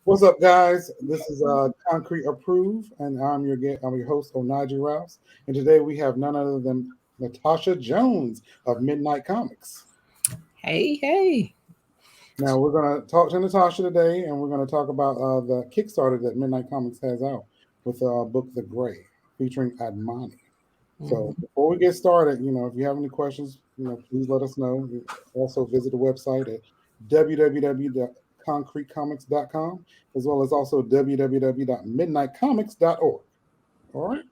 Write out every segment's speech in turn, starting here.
What's up, guys? This is Concrete Approve, and I'm your host, Onaji Rouse. And today we have none other than Natasha Jones of Midnight Comics. Hey. Now we're going to talk to Natasha today, and we're going to talk about the Kickstarter that Midnight Comics has out with the book The Gray, featuring Admani. So before we get started, if you have any questions, please let us know. Also visit the website at www.concretecomics.com, as well as also www.midnightcomics.org. All right,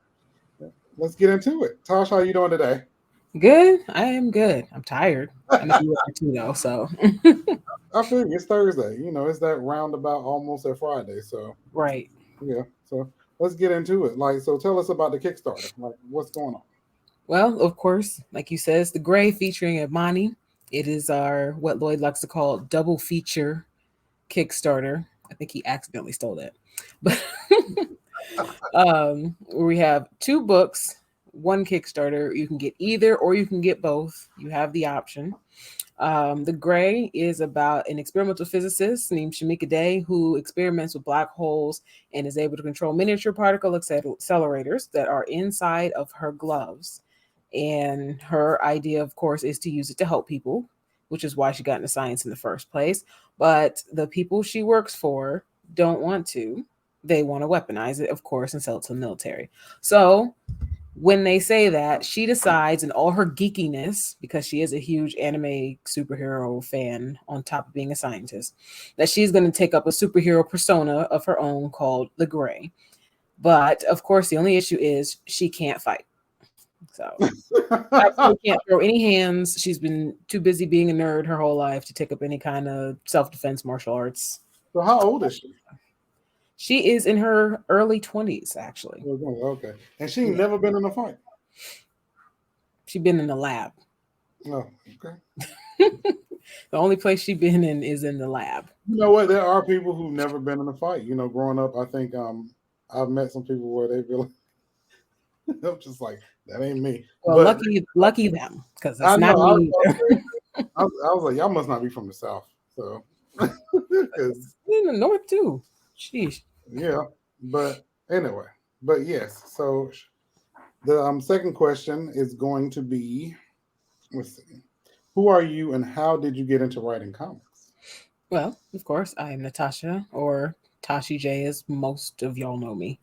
let's get into it. Tosh, how you doing today? Good. I am good. I'm tired. I know you are too, though. So, I feel it's Thursday. It's that roundabout almost at Friday. So right. yeah. So let's get into it. So tell us about the Kickstarter. Like, what's going on? Well, of course, like you said, it's The Gray featuring Admani. It is our, what Lloyd likes to call, double feature Kickstarter. I think he accidentally stole that. But we have two books, one Kickstarter. You can get either or you can get both. You have the option. The Gray is about an experimental physicist named Shamika Day who experiments with black holes and is able to control miniature particle accelerators that are inside of her gloves. And her idea, of course, is to use it to help people, which is why she got into science in the first place. But the people she works for don't want to. They want to weaponize it, of course, and sell it to the military. So when they say that, she decides in all her geekiness, because she is a huge anime superhero fan on top of being a scientist, that she's going to take up a superhero persona of her own called the Gray. But of course, the only issue is she can't fight. So absolutely can't throw any hands. She's been too busy being a nerd her whole life to take up any kind of self-defense martial arts. So how old is she? She is in her early 20s, actually. Okay. And she ain't never been in a fight? She's been in the lab. Oh, okay. The only place she's been in is in the lab. You know what? There are people who've never been in a fight. Growing up, I think I've met some people where they feel I'm just like, that ain't me. Well, but, lucky them, because that's I know, not me. I was like, y'all must not be from the South. So, in the North too. Sheesh. Yeah, but anyway, but yes. So the second question is going to be, let's see, who are you and how did you get into writing comics? Well, of course, I am Natasha, or Toshi J, as most of y'all know me.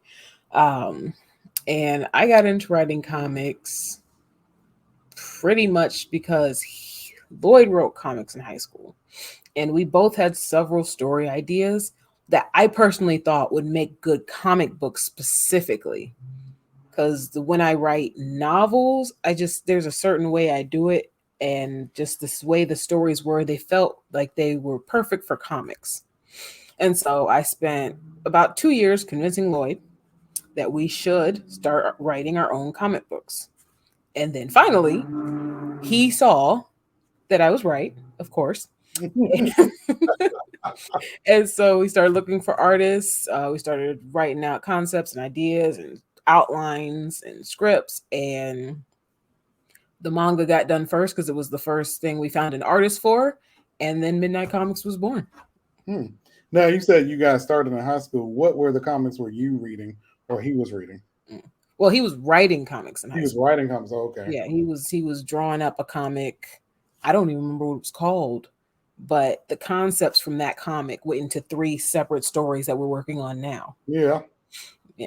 And I got into writing comics pretty much because Lloyd wrote comics in high school, and we both had several story ideas that I personally thought would make good comic books specifically. Because when I write novels, there's a certain way I do it, and just this way the stories were, they felt like they were perfect for comics. And so I spent about 2 years convincing Lloyd that we should start writing our own comic books. And then finally, he saw that I was right, of course. And so we started looking for artists. We started writing out concepts and ideas and outlines and scripts. And the manga got done first because it was the first thing we found an artist for. And then Midnight Comics was born. Now, you said you guys started in high school. What were the comics were you reading or he was reading? Well, he was writing comics in high school. He was writing comics. Oh, okay. Yeah, he was drawing up a comic. I don't even remember what it was called, but the concepts from that comic went into 3 separate stories that we're working on now. Yeah.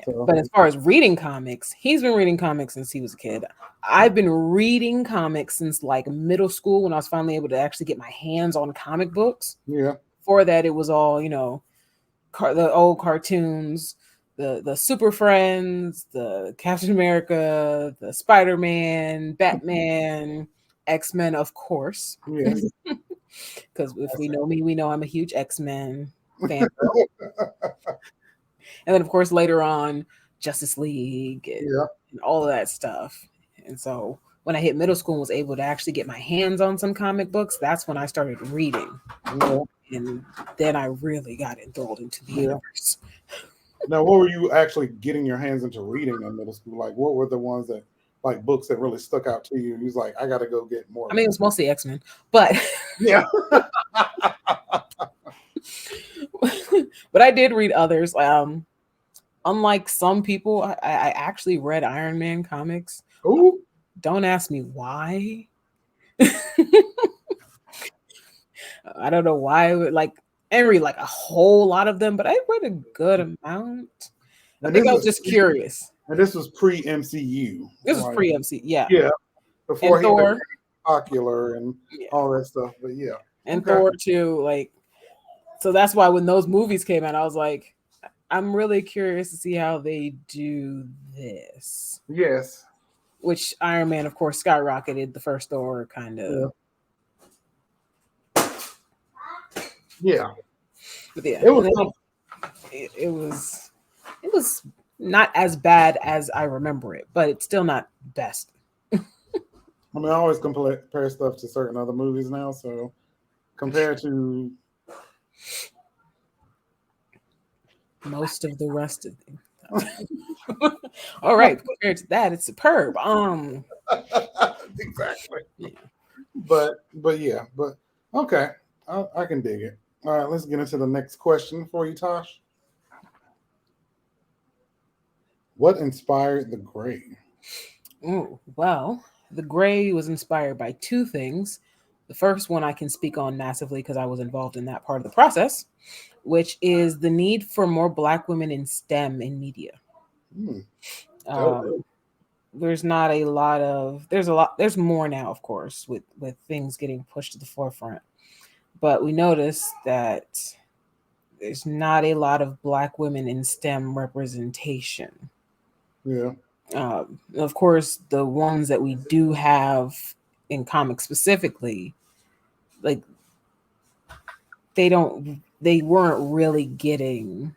So, but as far as reading comics, he's been reading comics since he was a kid. I've been reading comics since like middle school, when I was finally able to actually get my hands on comic books. Yeah. Before that, it was all, the old cartoons, the Super Friends, the Captain America, the Spider-Man, Batman, X-Men, of course. Yes. Because if we know me, we know I'm a huge X-Men fan. And then, of course, later on, Justice League and all of that stuff. And so when I hit middle school and was able to actually get my hands on some comic books, that's when I started reading. Yeah. And then I really got enthralled into the universe. Now, what were you actually getting your hands into reading in middle school? Like, what were the ones that, like, books that really stuck out to you? And you was like, I got to go get more. I mean, it was mostly X-Men, but yeah. but I did read others. Unlike some people, I actually read Iron Man comics. Ooh. Don't ask me why. I don't know why. Like, I didn't read like a whole lot of them, but I read a good amount. I think I was just curious. And this was pre-MCU. This was pre-MC, yeah. Yeah, before And he Thor, became popular and all that stuff. But yeah. And Thor too, like, so that's why when those movies came out, I was like, I'm really curious to see how they do this. Yes. Which Iron Man, of course, skyrocketed the first Thor kind of. Yeah. But yeah, it was not as bad as I remember it, but it's still not best. I mean, I always compare stuff to certain other movies now, so compared to most of the rest of them. All right, compared to that, it's superb. Exactly. Yeah. But okay, I can dig it. All right, let's get into the next question for you, Tosh. What inspired the Gray? Oh, well, the Gray was inspired by two things. The first one I can speak on massively because I was involved in that part of the process, which is the need for more Black women in STEM in media. There's not a lot of there's more now, of course, with things getting pushed to the forefront, but we noticed that there's not a lot of Black women in STEM representation. Yeah. Of course, the ones that we do have in comics specifically, like they weren't really getting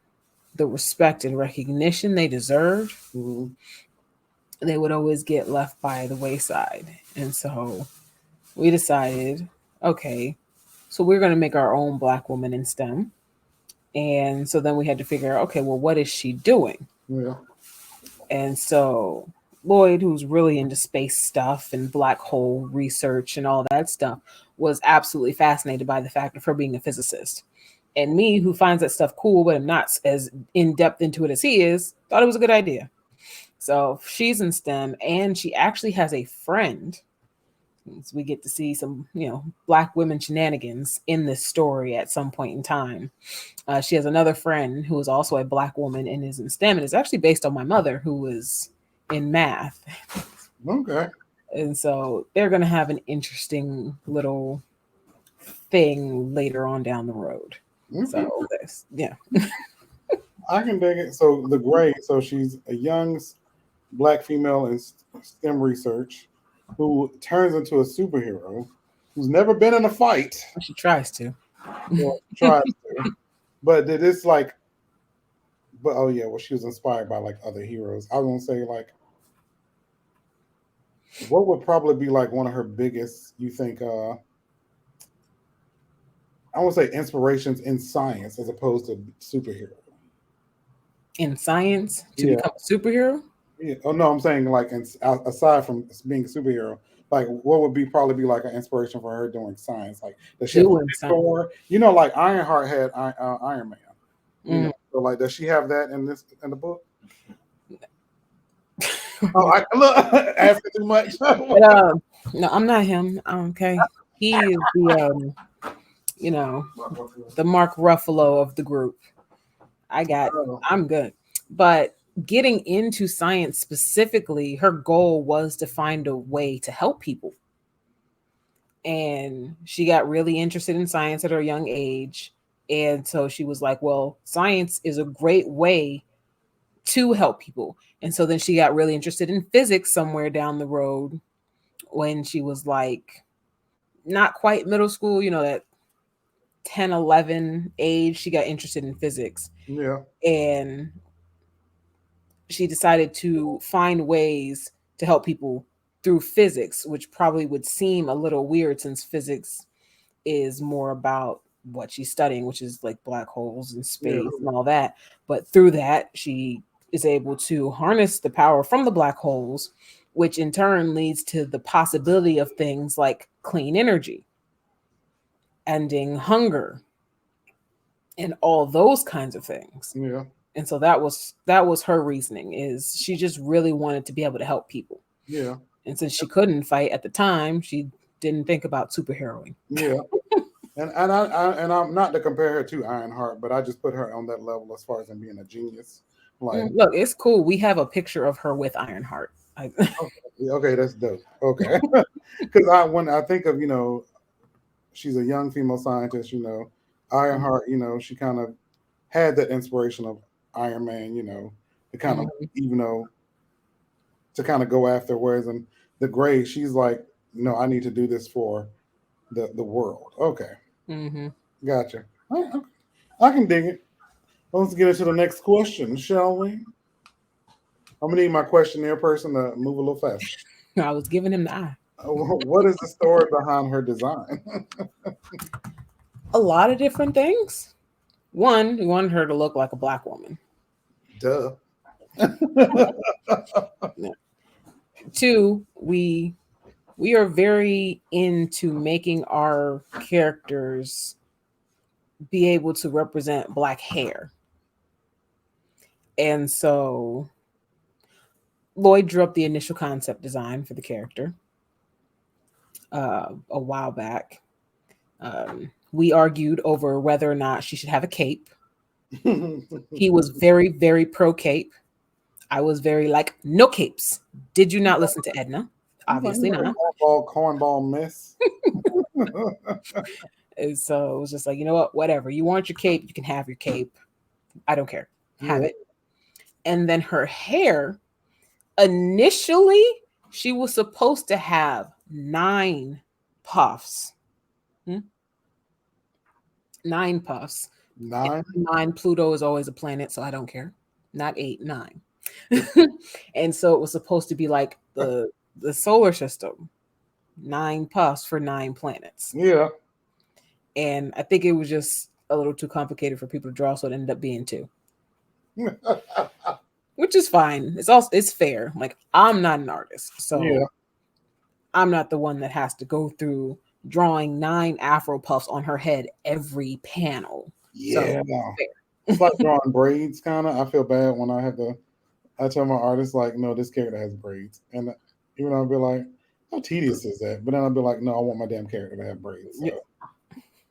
the respect and recognition they deserved. Mm-hmm. They would always get left by the wayside. And so we decided, okay, so we're going to make our own Black woman in STEM. And so then we had to figure out, okay, well, what is she doing? Yeah. And so Lloyd, who's really into space stuff and black hole research and all that stuff, was absolutely fascinated by the fact of her being a physicist. And me, who finds that stuff cool, but I'm not as in depth into it as he is, thought it was a good idea. So she's in STEM, and she actually has a friend. So we get to see some, Black women shenanigans in this story at some point in time. She has another friend who is also a Black woman and is in STEM, and it's actually based on my mother, who was in math. Okay. And so they're going to have an interesting little thing later on down the road. Okay. So yeah. I can dig it. So the Gray, so she's a young Black female in STEM research who turns into a superhero who's never been in a fight. She tries to. Well, tries to. But did this well, she was inspired by like other heroes. I was gonna say like, what would probably be like one of her biggest, you think, I want to say inspirations in science as opposed to superhero. In science to become a superhero? Yeah. Oh no, I'm saying like aside from being a superhero, like what would probably be like an inspiration for her doing science? Like does she have a mentor? Like Ironheart had Iron Man. So like does she have that in the book? Oh, look, asking too much. No, I'm not him. Okay, he is the the Mark Ruffalo of the group. I'm good, but getting into science specifically, her goal was to find a way to help people. And she got really interested in science at her young age. And so she was like, well, science is a great way to help people. And so then she got really interested in physics somewhere down the road when she was like not quite middle school, that 10, 11 age, she got interested in physics. Yeah. And she decided to find ways to help people through physics, which probably would seem a little weird since physics is more about what she's studying, which is like black holes and space and all that. But through that, she is able to harness the power from the black holes, which in turn leads to the possibility of things like clean energy, ending hunger, and all those kinds of things. Yeah. And so that was her reasoning, is she just really wanted to be able to help people. Yeah. And since she couldn't fight at the time, she didn't think about superheroing. Yeah. And I'm not to compare her to Ironheart, but I just put her on that level as far as being a genius. Like, look, it's cool. We have a picture of her with Ironheart. okay, that's dope. Okay, because when I think of she's a young female scientist. Ironheart. She kind of had that inspiration of Iron Man. To kind of to kind of go after. Whereas in the Gray, she's like, no, I need to do this for the world. Okay, gotcha. I can dig it. Let's get into the next question, shall we? I'm gonna need my questionnaire person to move a little faster. I was giving him the eye. What is the story behind her design? A lot of different things. One, we wanted her to look like a Black woman. Duh. Two, we are very into making our characters be able to represent Black hair. And so Lloyd drew up the initial concept design for the character a while back. We argued over whether or not she should have a cape. He was very, very pro cape. I was very like, no capes. Did you not listen to Edna? Obviously not. Cornball mess. And so it was just like, you know what? Whatever. You want your cape, you can have your cape. I don't care. Have it. And then her hair, initially, she was supposed to have 9 puffs. 9 puffs. 9? 9. Pluto is always a planet, so I don't care. Not 8, 9. And so it was supposed to be like the solar system. 9 puffs for 9 planets. Yeah. And I think it was just a little too complicated for people to draw, so it ended up being 2. Which is fine. It's fair. Like, I'm not an artist, so I'm not the one that has to go through drawing 9 Afro puffs on her head every panel. Yeah, so, it's like drawing braids, kind of. I feel bad when I tell my artist, like, no, this character has braids, and even I'll be like, how tedious is that? But then I'll be like, no, I want my damn character to have braids. So.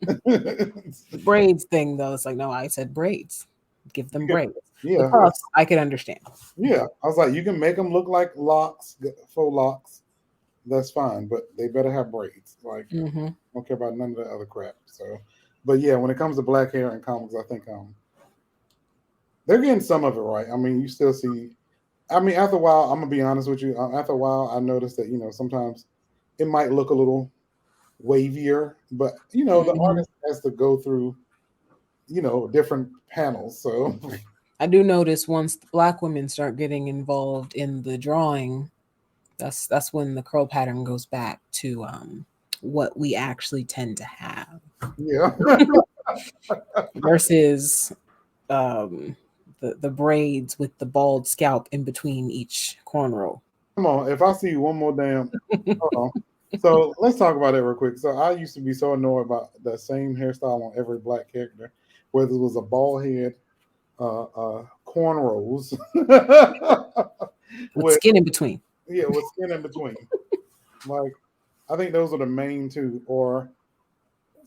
The braids thing, though, it's like, no, I said braids. Give them braids. Yeah, the puffs, I can understand. Yeah, I was like, you can make them look like locks, faux locks. That's fine, but they better have braids. Like, I don't care about none of the other crap. So, but yeah, when it comes to Black hair in comics, I think they're getting some of it right. I mean, you still see. I mean, after a while, I'm gonna be honest with you. After a while, I noticed that sometimes it might look a little wavier, but the artist has to go through different panels. So I do notice once the Black women start getting involved in the drawing, that's when the curl pattern goes back to what we actually tend to have. Yeah. Versus the braids with the bald scalp in between each cornrow. Come on, if I see one more damn hold on. So let's talk about it real quick. So I used to be so annoyed about the same hairstyle on every Black character, whether it was a bald head, cornrows with skin in between. Yeah, with skin in between. Like, I think those are the main two, or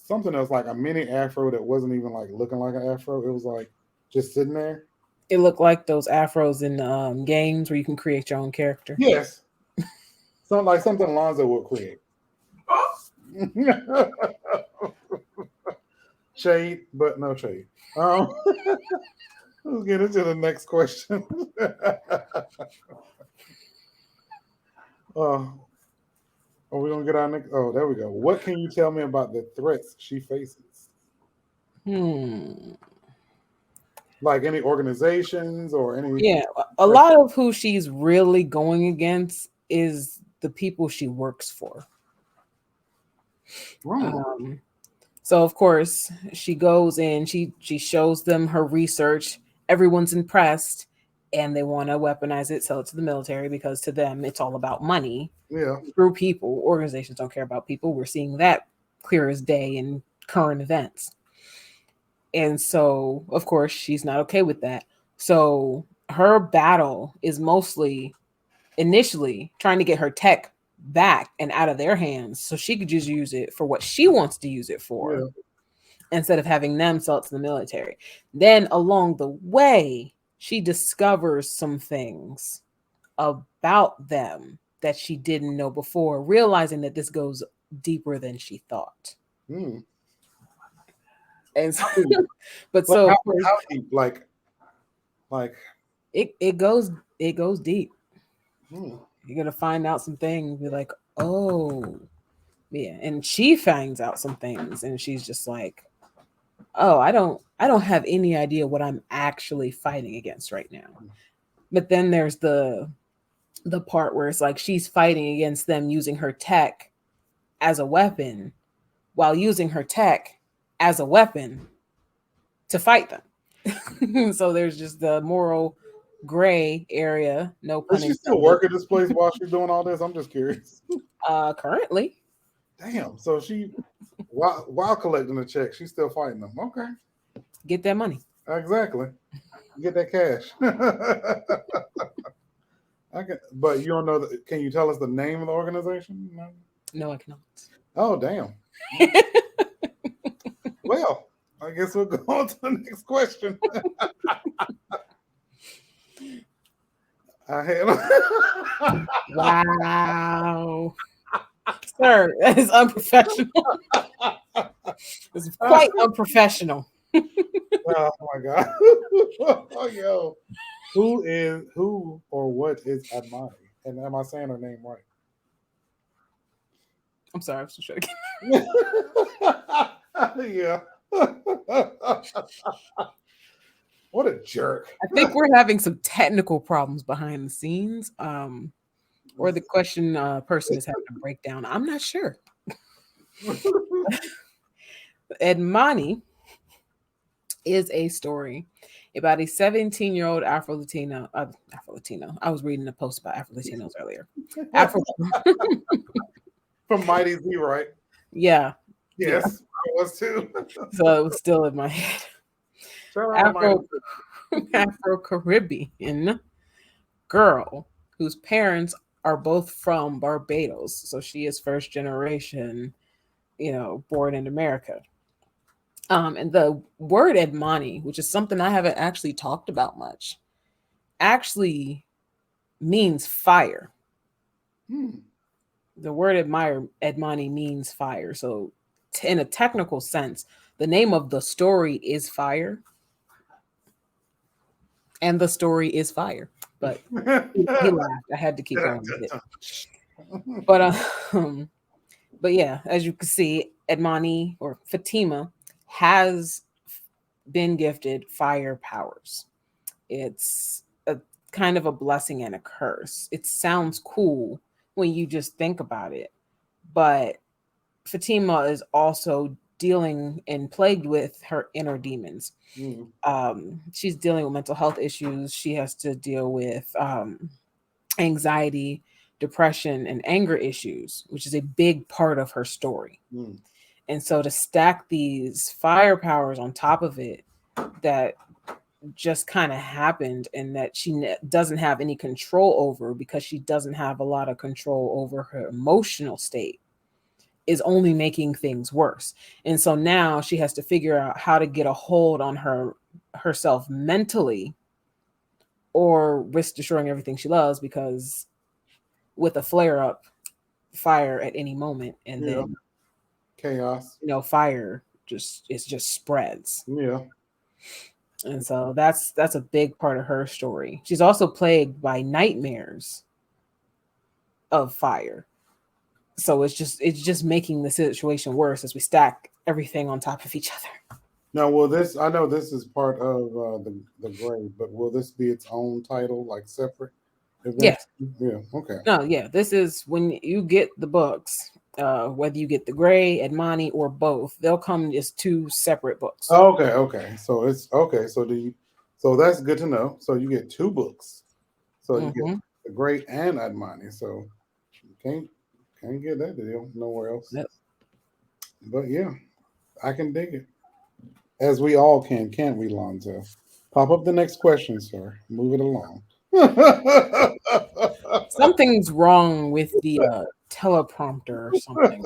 something else like a mini afro that wasn't even like looking like an afro. It was like just sitting there. It looked like those afros in games where you can create your own character. Yes. Something Alonzo would create. Shade, but no shade. Let's get into the next question. Are we gonna get our next? Oh, there we go. What can you tell me about the threats she faces? Like any organizations or any? Yeah, a lot of who she's really going against is the people she works for. Right. So of course she goes in, she shows them her research. Everyone's impressed, and they want to weaponize it, sell it to the military, because to them it's all about money. Yeah. Through people. Organizations don't care about people. We're seeing that clear as day in current events. And so, of course, she's not okay with that. So her battle is mostly initially trying to get her tech back and out of their hands so she could just use it for what she wants to use it for Yeah. instead of having them sell it to the military. Then along the way, she discovers some things about them that she didn't know before, realizing that this goes deeper than she thought. Hmm. And so, How deep? but Like, so of how, course how deep? Like. it goes deep. Hmm. You're gonna find out some things, be like, oh yeah. And she finds out some things and she's just like, oh, I don't have any idea what I'm actually fighting against right now. But then there's the part where it's like she's fighting against them using her tech as a weapon while using her tech as a weapon to fight them. So there's just the moral gray area, no pun Is she still intended. working this place while she's doing all this? I'm just curious. Currently, Damn. So she, while collecting the check, she's still fighting them. Okay. get that money. Exactly. Get that cash. But you don't know. Can you tell us the name of the organization? No? No, I cannot. Oh, damn. Well, I guess we'll go on to the next question. I had. Wow. Sir, that is unprofessional. It's quite unprofessional. Oh my god. Oh, yo. Who or what is Admani? And am I saying her name right? I'm sorry, I'm so sure. Yeah. What a jerk. I think we're having some technical problems behind the scenes. Or the question person is having a breakdown. I'm not sure. Edmani is a story about a 17-year-old Afro-Latino. Afro-Latino. I was reading a post about Afro-Latinos earlier. Afro. From Mighty Z, right? Yeah. Yes, I was too. So it was still in my head. Shout out to Mighty Afro-Caribbean girl whose parents are both from Barbados. So she is first generation, born in America. And the word Edmani, which is something I haven't actually talked about much, actually means fire. The word Edmani means fire. So, in a technical sense, the name of the story is Fire, and the story is Fire. But he laughed. I had to keep going with it. But yeah, as you can see, Edmani or Fatima has been gifted fire powers. It's a kind of a blessing and a curse. It sounds cool when you just think about it, but Fatima is also dealing and plagued with her inner demons. She's dealing with mental health issues. She has to deal with anxiety, depression, and anger issues, which is a big part of her story. And so to stack these fire powers on top of it that just kind of happened and that she doesn't have any control over because she doesn't have a lot of control over her emotional state is only making things worse. And so now she has to figure out how to get a hold on herself mentally or risk destroying everything she loves, because with a flare up, fire at any moment, and then chaos. Fire just spreads. Yeah. And so that's a big part of her story. She's also plagued by nightmares of fire. So it's just making the situation worse as we stack everything on top of each other. Now, I know this is part of the Gray, but will this be its own title, like separate? Yes. Yeah. Okay. No, yeah. This is when you get the books, whether you get the Gray, Edmani, or both, they'll come as two separate books. Oh, okay. Okay. So it's okay. So that's good to know. So you get two books. So you get the Gray and Edmani. So you can't get that deal nowhere else. Yep. But yeah, I can dig it. As we all can, can't we, Lonzo? Pop up the next question, sir. Move it along. Something's wrong with the teleprompter or something.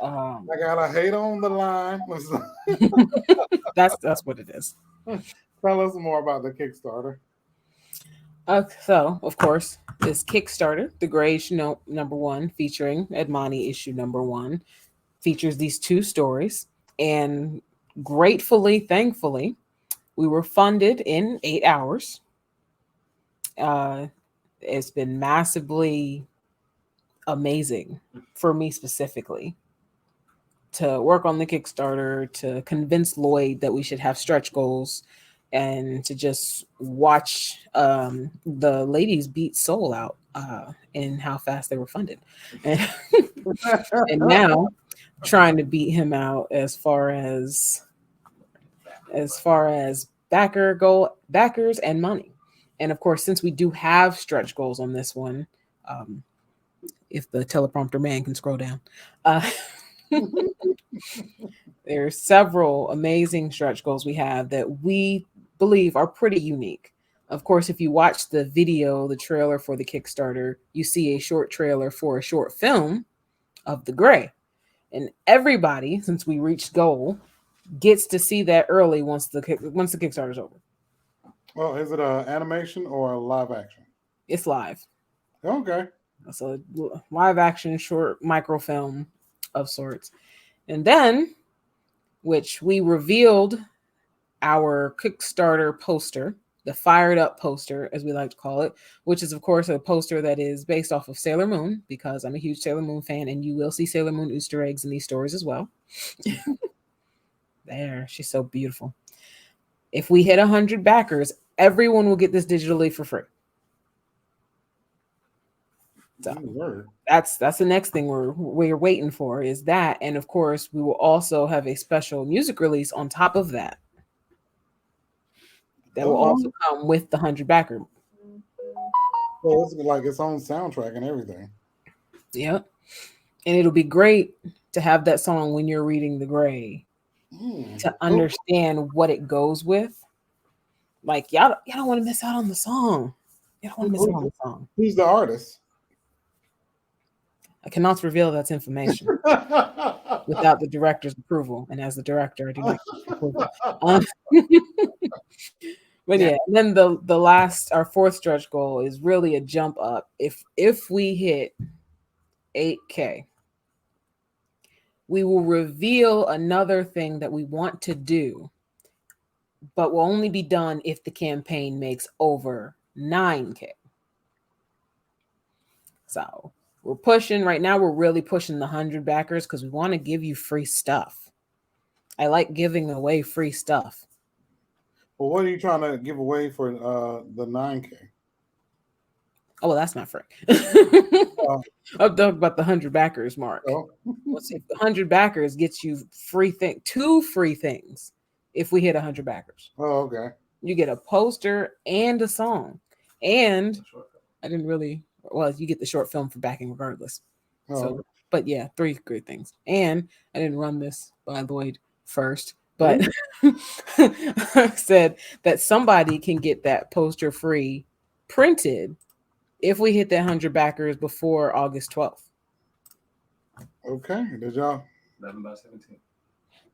I got a hate on the line. That's what it is. Tell us more about the Kickstarter. So, of course, this Kickstarter, The Gray issue number 1, featuring Admani issue number 1, features these 2 stories. And gratefully, thankfully, we were funded in 8 hours. It's been massively amazing for me specifically to work on the Kickstarter, to convince Lloyd that we should have stretch goals, and to just watch the ladies beat Soul out in how fast they were funded. And, and now trying to beat him out as far as backers and money. And of course, since we do have stretch goals on this one, if the teleprompter man can scroll down, there's several amazing stretch goals we have that we believe are pretty unique. Of course, if you watch the video, the trailer for the Kickstarter, you see a short trailer for a short film of The Gray. And everybody, since we reached goal, gets to see that early once the Kickstarter's over. Well, is it an animation or a live action? It's live. Okay. So live action short microfilm of sorts. And then, which we revealed our Kickstarter poster, the fired up poster, as we like to call it, which is, of course, a poster that is based off of Sailor Moon, because I'm a huge Sailor Moon fan, and you will see Sailor Moon Easter eggs in these stories as well. There, she's so beautiful. If we hit 100 backers, everyone will get this digitally for free. So that's the next thing we're waiting for, is that. And of course, we will also have a special music release on top of that. That will also come with the 100 backer. Well, it's like its own soundtrack and everything. Yep. And it'll be great to have that song when you're reading The Gray to understand what it goes with. Like, y'all don't want to miss out on the song. You don't want to miss out on the song. Who's the artist? I cannot reveal that's information without the director's approval. And as the director, I do not approval. But yeah, and then the last, our 4th stretch goal is really a jump up. If we hit 8K, we will reveal another thing that we want to do, but will only be done if the campaign makes over 9K. So we're pushing right now. We're really pushing the 100 backers because we want to give you free stuff. I like giving away free stuff. Well, what are you trying to give away for the 9K? Oh, well, that's not free. I'm talking about the 100 backers, Mark. Let's see, if the 100 backers gets you 2 free things if we hit 100 backers. Oh, okay. You get a poster and a song. And I didn't really, well, you get the short film for backing regardless. So, but yeah, 3 great things. And I didn't run this by Lloyd first, but I said that somebody can get that poster free printed if we hit that 100 backers before August 12th. Okay. Did y'all? 11 by 17.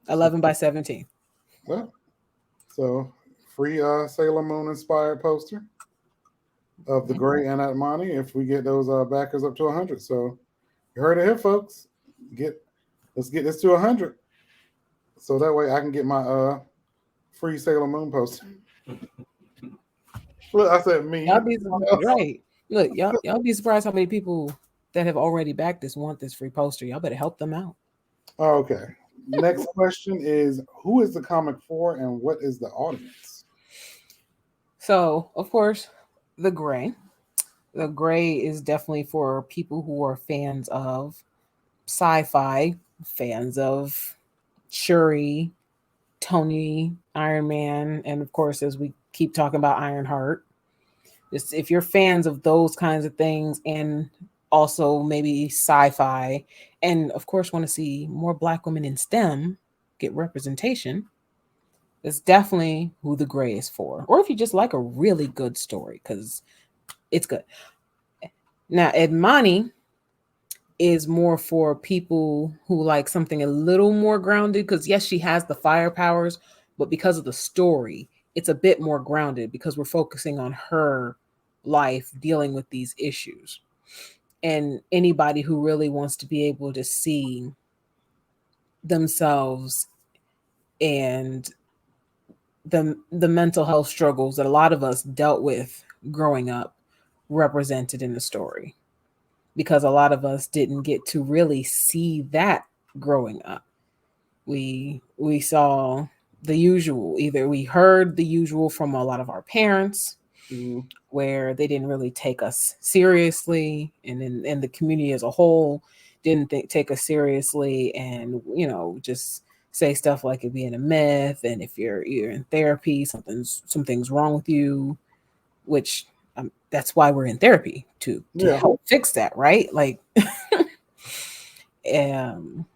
11 by 17. Well, so free Sailor Moon inspired poster of The Gray and Atmani if we get those backers up to 100. So you heard it here, folks. Let's get this to 100. So that way I can get my free Sailor Moon poster. Look, I said me. Y'all be right. Look, y'all be surprised how many people that have already backed this want this free poster. Y'all better help them out. Okay. Next question is, who is the comic for and what is the audience? So, of course, The Gray. The Gray is definitely for people who are fans of sci-fi, fans of Shuri, Tony, Iron Man, and of course, as we keep talking about, Ironheart. If you're fans of those kinds of things, and also maybe sci-fi, and of course want to see more Black women in STEM get representation, it's definitely who the Gray is for. Or if you just like a really good story, because it's good. Now, Edmani is more for people who like something a little more grounded, because yes, she has the fire powers, but because of the story, it's a bit more grounded because we're focusing on her life dealing with these issues. And anybody who really wants to be able to see themselves and the mental health struggles that a lot of us dealt with growing up represented in the story, because a lot of us didn't get to really see that growing up. We saw the usual, either we heard the usual from a lot of our parents, Mhm. where they didn't really take us seriously, and the community as a whole didn't take us seriously, and just say stuff like it being a myth, and if you're in therapy, something's wrong with you, which that's why we're in therapy, to Yeah. help fix that, right? Like, um,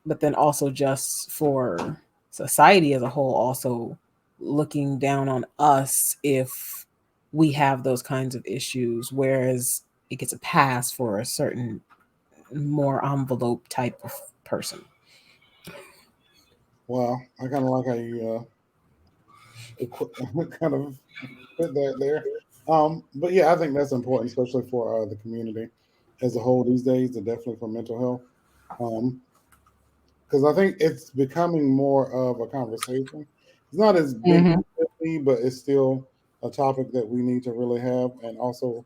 but then also just for society as a whole, also looking down on us if we have those kinds of issues, whereas it gets a pass for a certain more envelope type of person. Wow. I kind of like how you kind of put that there. But yeah, I think that's important, especially for the community as a whole these days, and definitely for mental health. Because I think it's becoming more of a conversation. It's not as big, Mm-hmm. but it's still a topic that we need to really have, and also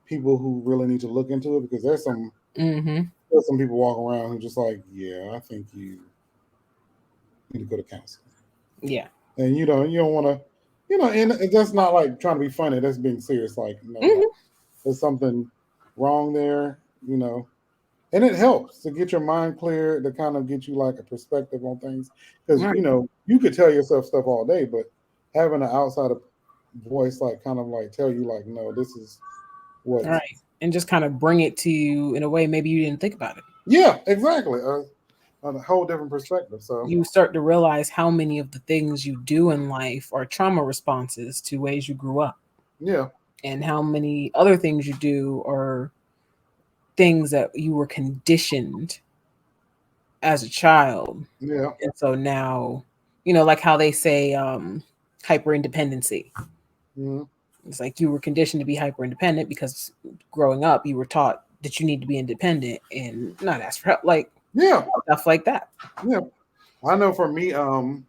people who really need to look into it, because Mm-hmm. there's some people walking around who just like, yeah, I think you need to go to counseling, Yeah. and you don't want to, and that's not like trying to be funny. That's being serious. Like, no, like Mm-hmm. there's something wrong there, and it helps to get your mind clear, to kind of get you like a perspective on things, because Right. you could tell yourself stuff all day, but having an outside voice like kind of like tell you like, no, this is what's. Right. And just kind of bring it to you in a way maybe you didn't think about it. Yeah, exactly, on a whole different perspective. So You start to realize how many of the things you do in life are trauma responses to ways you grew up, yeah, and how many other things you do are things that you were conditioned as a child. yeah, And so now, like how they say hyper independency. mm-hmm. It's like you were conditioned to be hyper independent because growing up you were taught that you need to be independent and not ask for help, like Yeah, stuff like that. yeah. I know for me, kind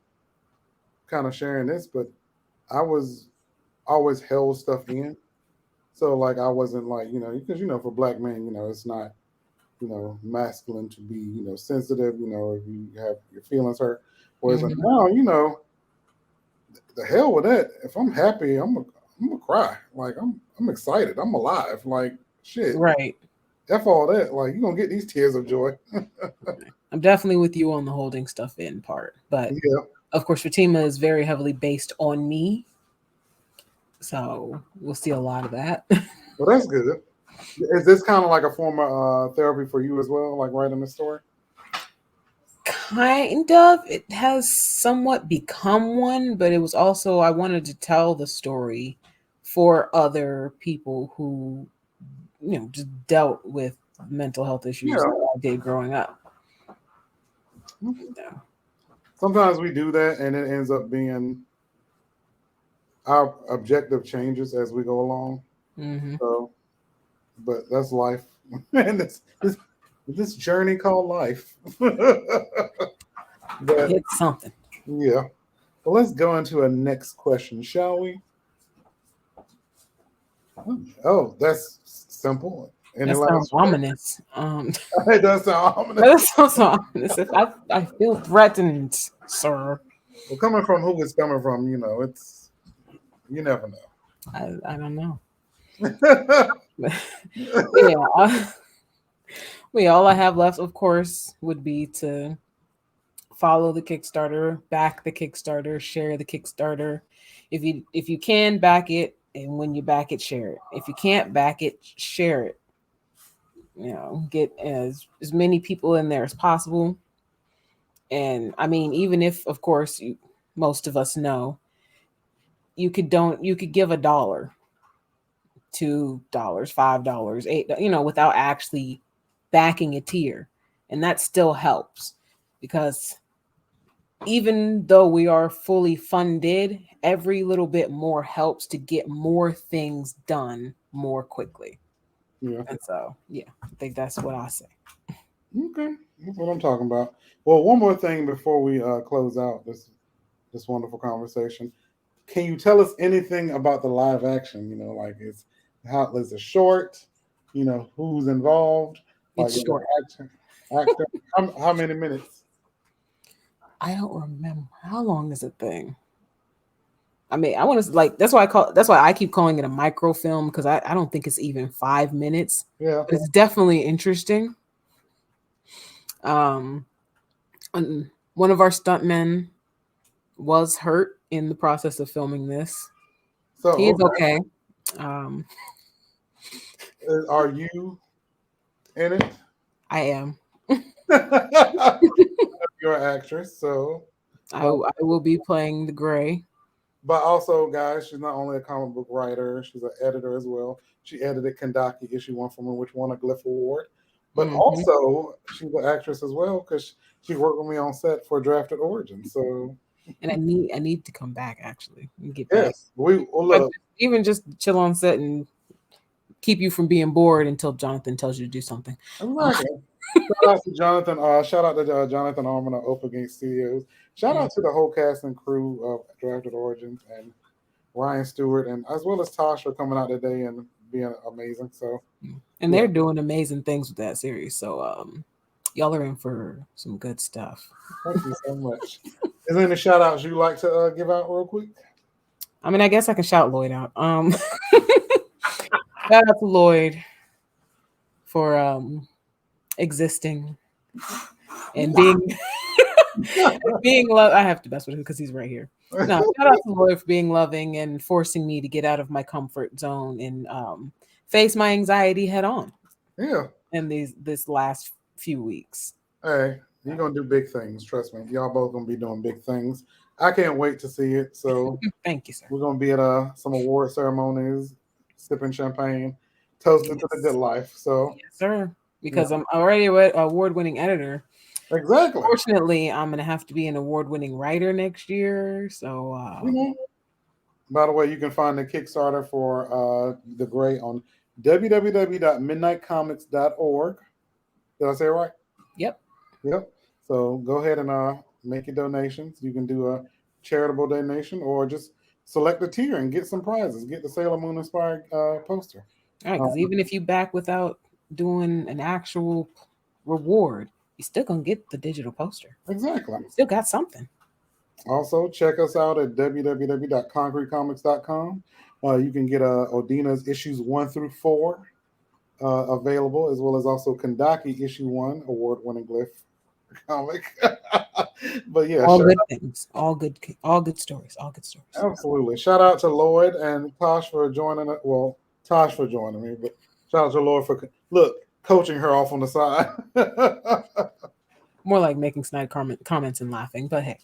of sharing this, but I was always held stuff in. So like I wasn't like, because for black men, it's not, masculine to be, sensitive, if you have your feelings hurt. Whereas like Hmm. now, the hell with that. If I'm happy, I'm gonna cry. Like I'm excited. I'm alive. Like shit. Right. F all that. Like you're gonna get these tears of joy. I'm definitely with you on the holding stuff in part, but Yeah. of course Fatima is very heavily based on me, so we'll see a lot of that. Well, that's good. Is this kind of like a form of therapy for you as well? Like writing the story? Kind of. It has somewhat become one, but it was also, I wanted to tell the story for other people who, just dealt with mental health issues Yeah. like I did growing up. Yeah. Sometimes we do that, and it ends up being our objective changes as we go along. Mm-hmm. So, but that's life, and this journey called life. But It's something. yeah, well, let's go into a next question, shall we? Oh, that's simple. Any That sounds last question? ominous. It does sound ominous. That sounds ominous. If I feel threatened, sir. Well, coming from who it's coming from, it's you never I don't know. know. But yeah, well, yeah, all I have left, of course, would be to follow the Kickstarter, back the Kickstarter, share the Kickstarter. If you can back it, and when you back it, share it. If you can't back it, share it. Get as many people in there as possible. And I mean, even if, of course, most of us know, you could give $1, $2, $5, $8, without actually backing a tier. And that still helps, because even though we are fully funded, every little bit more helps to get more things done more quickly. Yeah. And so, yeah, I think that's what I say. Okay, that's what I'm talking about. Well, one more thing before we close out this wonderful conversation. Can you tell us anything about the live action? Like is it short? Who's involved? Like It's is short. it actor? How many minutes? I don't remember how long is the thing. I mean, I want to like that's why I keep calling it a microfilm, because I don't think it's even 5 minutes. Yeah. But it's definitely interesting. And one of our stuntmen was hurt in the process of filming this. So He is okay. are you in it? I am. You're an actress, so. I will be playing the Gray. But also, guys, she's not only a comic book writer, she's an editor as well. She edited Kandaki issue 1 for me, which won a Glyph Award. But also, she's an actress as well, because she worked with me on set for Drafted Origin. So, and I need to come back, actually, and get back. Yes, look. Even just chill on set and keep you from being bored until Jonathan tells you to do something. Exactly. Shout out to Jonathan. Shout out to Jonathan Arman of Up Against Studios. Shout out to the whole cast and crew of Drafted Origins, and Ryan Stewart, and as well as Tosh for coming out today and being amazing. So, and they're doing amazing things with that series. So, y'all are in for some good stuff. Thank you so much. Is there any shout outs you'd like to give out real quick? I mean, I guess I can shout Lloyd out. Shout out to Lloyd for existing and being loved. I have to best with him because he's right here. No, shout out to Lloyd for being loving and forcing me to get out of my comfort zone and face my anxiety head on. Yeah. In this last few weeks. Hey, you're gonna do big things. Trust me. Y'all both gonna be doing big things. I can't wait to see it. So thank you, sir. We're gonna be at some award ceremonies, sipping champagne, toasting to the good life. So yes, sir. Because I'm already an award-winning editor. Exactly. Fortunately, I'm gonna have to be an award-winning writer next year. So by the way, you can find the Kickstarter for The Gray on www.midnightcomics.org. Did I say it right? Yep. So go ahead and make your donations. You can do a charitable donation or just select a tier and get some prizes. Get the Sailor Moon inspired poster. All right, because even if you back without doing an actual reward, you still gonna get the digital poster. Exactly. You still got something. Also, check us out at www.concretecomics.com. You can get Odina's issues 1 through 4 available, as well as also Kandaki issue 1, award-winning Glyph comic. But yeah, all good things, all good stories, all good stories. Absolutely. Shout out to Lloyd and Tosh for joining us. Well, Tosh for joining me, but shout out to Lloyd for coaching her off on the side. More like making snide comments and laughing, but hey.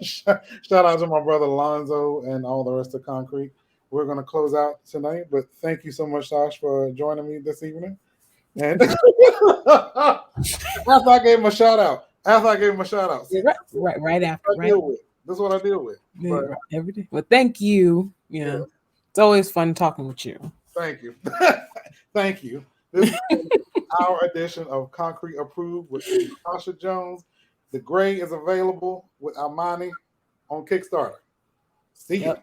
Shout out to my brother Lonzo and all the rest of Concrete. We're going to close out tonight, but thank you so much, Tosh, for joining me this evening. And after I gave him a shout out. Right after. This is what I deal with. But, every day. Well, thank you. Yeah. It's always fun talking with you. Thank you. Thank you. This is our edition of Concrete Approved with Tasha Jones. The Gray is available with Almani on Kickstarter. See you.